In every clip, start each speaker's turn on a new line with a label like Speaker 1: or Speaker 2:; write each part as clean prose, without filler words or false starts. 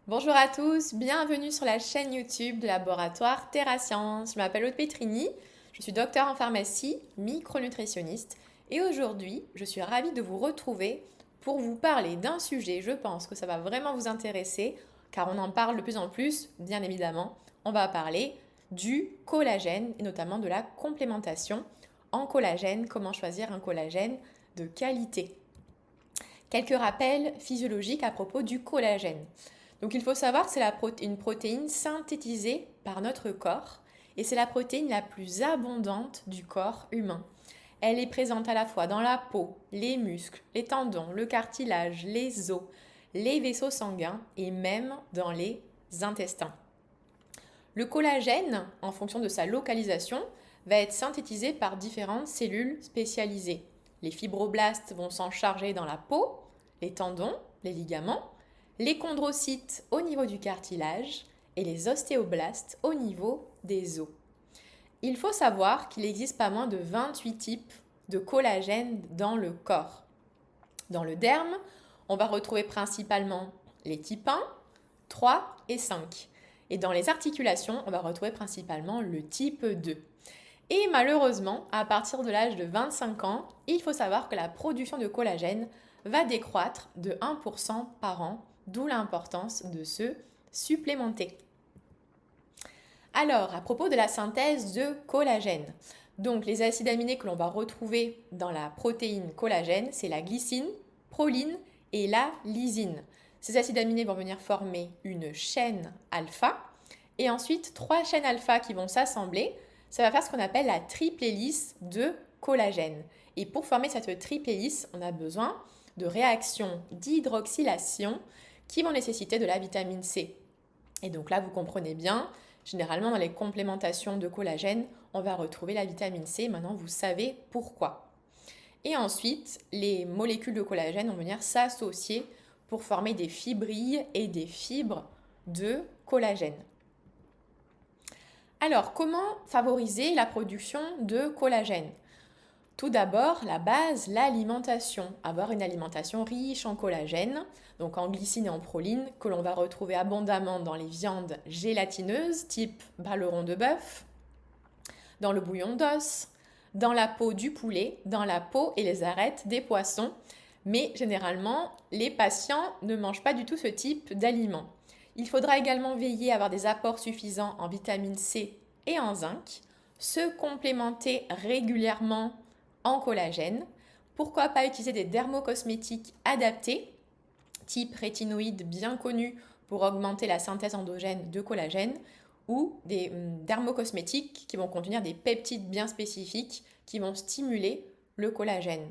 Speaker 1: Bonjour à tous, bienvenue sur la chaîne YouTube de Laboratoire TerraScience. Je m'appelle Aude Petrini, je suis docteur en pharmacie, micronutritionniste et aujourd'hui je suis ravie de vous retrouver pour vous parler d'un sujet, je pense que ça va vraiment vous intéresser car on en parle de plus en plus, bien évidemment. On va parler du collagène et notamment de la complémentation en collagène, comment choisir un collagène de qualité. Quelques rappels physiologiques à propos du collagène. Donc il faut savoir que c'est une protéine synthétisée par notre corps et c'est la protéine la plus abondante du corps humain. Elle est présente à la fois dans la peau, les muscles, les tendons, le cartilage, les os, les vaisseaux sanguins et même dans les intestins. Le collagène, en fonction de sa localisation, va être synthétisé par différentes cellules spécialisées. Les fibroblastes vont s'en charger dans la peau, les tendons, les ligaments, les chondrocytes au niveau du cartilage et les ostéoblastes au niveau des os. Il faut savoir qu'il existe pas moins de 28 types de collagène dans le corps. Dans le derme, on va retrouver principalement les types 1, 3 et 5. Et dans les articulations, on va retrouver principalement le type 2. Et malheureusement, à partir de l'âge de 25 ans, il faut savoir que la production de collagène va décroître de 1% par an, d'où l'importance de se supplémenter. Alors, à propos de la synthèse de collagène, donc les acides aminés que l'on va retrouver dans la protéine collagène, c'est la glycine, proline et la lysine. Ces acides aminés vont venir former une chaîne alpha et ensuite 3 chaînes alpha qui vont s'assembler. Ça va faire ce qu'on appelle la triple hélice de collagène. Et pour former cette triple hélice, on a besoin de réactions d'hydroxylation qui vont nécessiter de la vitamine C. Et donc là, vous comprenez bien, généralement dans les complémentations de collagène, on va retrouver la vitamine C. Maintenant, vous savez pourquoi. Et ensuite, les molécules de collagène vont venir s'associer pour former des fibrilles et des fibres de collagène. Alors, comment favoriser la production de collagène? Tout d'abord, la base, l'alimentation. Avoir une alimentation riche en collagène, donc en glycine et en proline, que l'on va retrouver abondamment dans les viandes gélatineuses, type baleron de bœuf, dans le bouillon d'os, dans la peau du poulet, dans la peau et les arêtes des poissons. Mais généralement, les patients ne mangent pas du tout ce type d'aliments. Il faudra également veiller à avoir des apports suffisants en vitamine C et en zinc, se complémenter régulièrement en collagène. Pourquoi pas utiliser des dermocosmétiques adaptés, type rétinoïdes bien connus pour augmenter la synthèse endogène de collagène, ou des dermocosmétiques qui vont contenir des peptides bien spécifiques qui vont stimuler le collagène.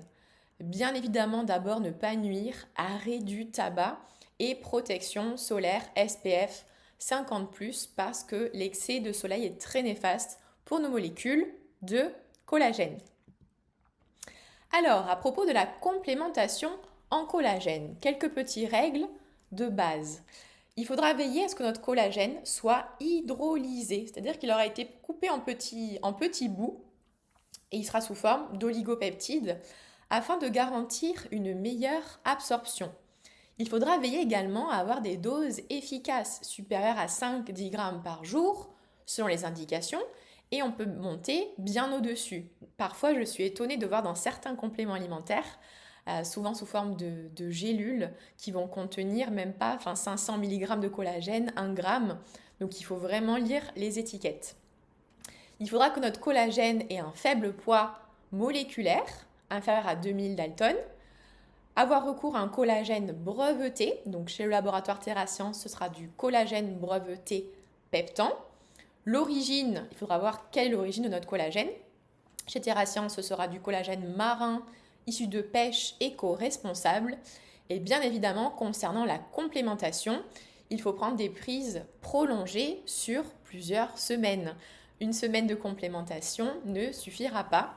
Speaker 1: Bien évidemment, d'abord ne pas nuire, arrêt du tabac et protection solaire SPF 50+, parce que l'excès de soleil est très néfaste pour nos molécules de collagène. Alors, à propos de la complémentation en collagène, quelques petites règles de base. Il faudra veiller à ce que notre collagène soit hydrolysé, c'est-à-dire qu'il aura été coupé en petits bouts et il sera sous forme d'oligopeptides afin de garantir une meilleure absorption. Il faudra veiller également à avoir des doses efficaces supérieures à 5-10 grammes par jour selon les indications et on peut monter bien au-dessus. Parfois, je suis étonnée de voir dans certains compléments alimentaires, souvent sous forme de gélules, qui vont contenir même pas 500 mg de collagène, 1 gramme. Donc il faut vraiment lire les étiquettes. Il faudra que notre collagène ait un faible poids moléculaire, inférieur à 2000 Dalton. Avoir recours à un collagène breveté, donc chez le laboratoire TerraScience, ce sera du collagène breveté Peptan. L'origine, il faudra voir quelle est l'origine de notre collagène. Chez TerraScience, ce sera du collagène marin issu de pêche éco-responsable. Et bien évidemment, concernant la complémentation, il faut prendre des prises prolongées sur plusieurs semaines. Une semaine de complémentation ne suffira pas.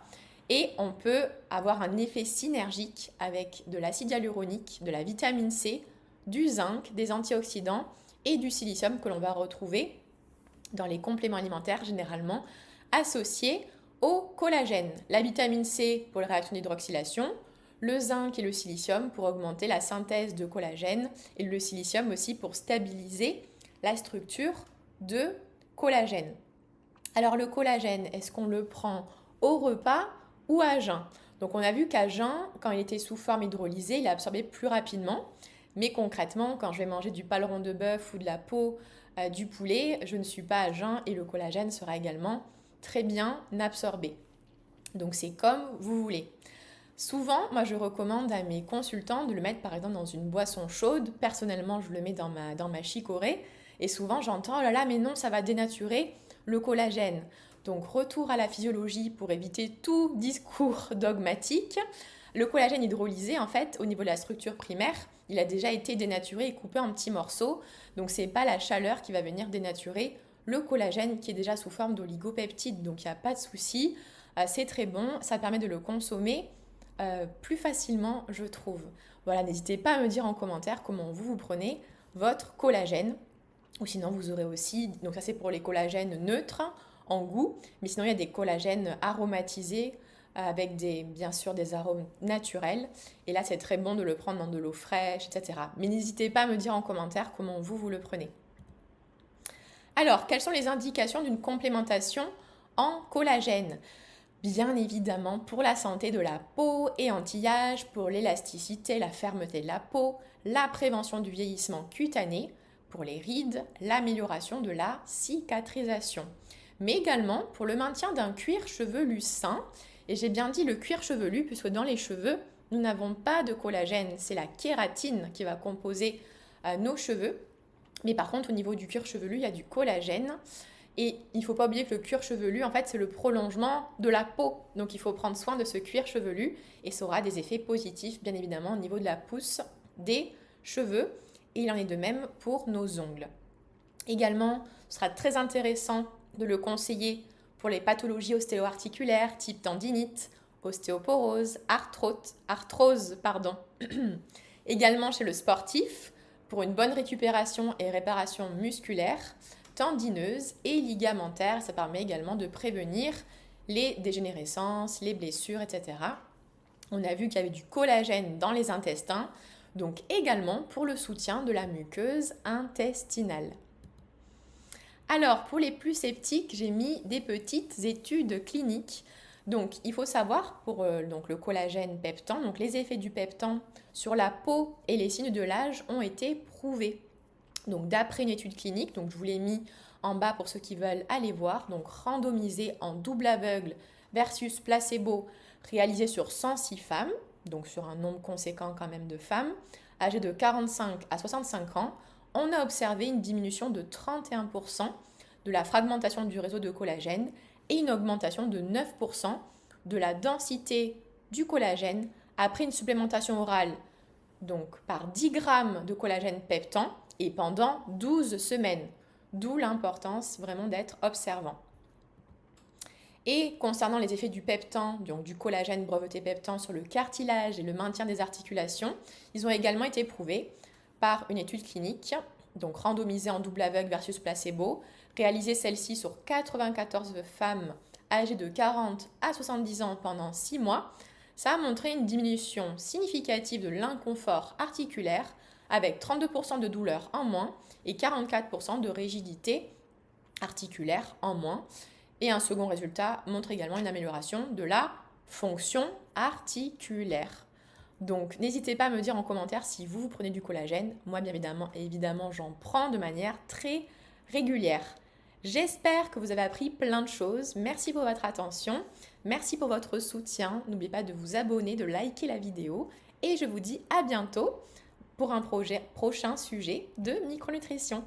Speaker 1: Et on peut avoir un effet synergique avec de l'acide hyaluronique, de la vitamine C, du zinc, des antioxydants et du silicium que l'on va retrouver dans les compléments alimentaires généralement associés au collagène. La vitamine C pour les réactions d'hydroxylation, le zinc et le silicium pour augmenter la synthèse de collagène et le silicium aussi pour stabiliser la structure de collagène. Alors le collagène, est-ce qu'on le prend au repas ou à jeun? Donc on a vu qu'à jeun, quand il était sous forme hydrolysée, il est absorbé plus rapidement. Mais concrètement, quand je vais manger du paleron de bœuf ou de la peau du poulet, je ne suis pas à jeun et le collagène sera également très bien absorbé. Donc c'est comme vous voulez. Souvent, moi je recommande à mes consultants de le mettre par exemple dans une boisson chaude. Personnellement, je le mets dans ma chicorée. Et souvent j'entends, oh là là, mais non, ça va dénaturer le collagène. Donc retour à la physiologie pour éviter tout discours dogmatique. Le collagène hydrolysé, en fait, au niveau de la structure primaire, il a déjà été dénaturé et coupé en petits morceaux. Donc ce n'est pas la chaleur qui va venir dénaturer le collagène qui est déjà sous forme d'oligopeptides. Donc il n'y a pas de souci, c'est très bon, ça permet de le consommer plus facilement, je trouve. Voilà, n'hésitez pas à me dire en commentaire comment vous prenez votre collagène. Ou sinon, vous aurez aussi, donc ça c'est pour les collagènes neutres en goût, mais sinon il y a des collagènes aromatisés avec bien sûr des arômes naturels. Et là, c'est très bon de le prendre dans de l'eau fraîche, etc. Mais n'hésitez pas à me dire en commentaire comment vous le prenez. Alors, quelles sont les indications d'une complémentation en collagène? Bien évidemment, pour la santé de la peau et anti-âge, pour l'élasticité, la fermeté de la peau, la prévention du vieillissement cutané, pour les rides, l'amélioration de la cicatrisation. Mais également pour le maintien d'un cuir chevelu sain. Et j'ai bien dit le cuir chevelu, puisque dans les cheveux, nous n'avons pas de collagène. C'est la kératine qui va composer nos cheveux. Mais par contre, au niveau du cuir chevelu, il y a du collagène. Et il ne faut pas oublier que le cuir chevelu, en fait, c'est le prolongement de la peau. Donc, il faut prendre soin de ce cuir chevelu et ça aura des effets positifs, bien évidemment, au niveau de la pousse des cheveux. Et il en est de même pour nos ongles. Également, ce sera très intéressant de le conseiller pour les pathologies ostéo-articulaires type tendinite, ostéoporose, arthrose. Également chez le sportif pour une bonne récupération et réparation musculaire, tendineuse et ligamentaire. Ça permet également de prévenir les dégénérescences, les blessures, etc. On a vu qu'il y avait du collagène dans les intestins, donc également pour le soutien de la muqueuse intestinale. Alors, pour les plus sceptiques, j'ai mis des petites études cliniques. Donc, il faut savoir pour le collagène peptan, donc les effets du peptan sur la peau et les signes de l'âge ont été prouvés. Donc, d'après une étude clinique, donc je vous l'ai mis en bas pour ceux qui veulent aller voir, donc randomisé en double aveugle versus placebo, réalisé sur 106 femmes, donc sur un nombre conséquent quand même de femmes, âgées de 45 à 65 ans, on a observé une diminution de 31% de la fragmentation du réseau de collagène et une augmentation de 9% de la densité du collagène après une supplémentation orale, donc par 10 grammes de collagène peptan et pendant 12 semaines. D'où l'importance vraiment d'être observant. Et concernant les effets du peptan, donc du collagène breveté peptan sur le cartilage et le maintien des articulations, ils ont également été prouvés par une étude clinique, donc randomisée en double aveugle versus placebo, réalisée celle-ci sur 94 femmes âgées de 40 à 70 ans pendant 6 mois. Ça a montré une diminution significative de l'inconfort articulaire avec 32% de douleur en moins et 44% de rigidité articulaire en moins. Et un second résultat montre également une amélioration de la fonction articulaire. Donc n'hésitez pas à me dire en commentaire si vous prenez du collagène. Moi bien évidemment j'en prends de manière très régulière. J'espère que vous avez appris plein de choses. Merci pour votre attention. Merci pour votre soutien. N'oubliez pas de vous abonner, de liker la vidéo. Et je vous dis à bientôt pour un prochain sujet de micronutrition.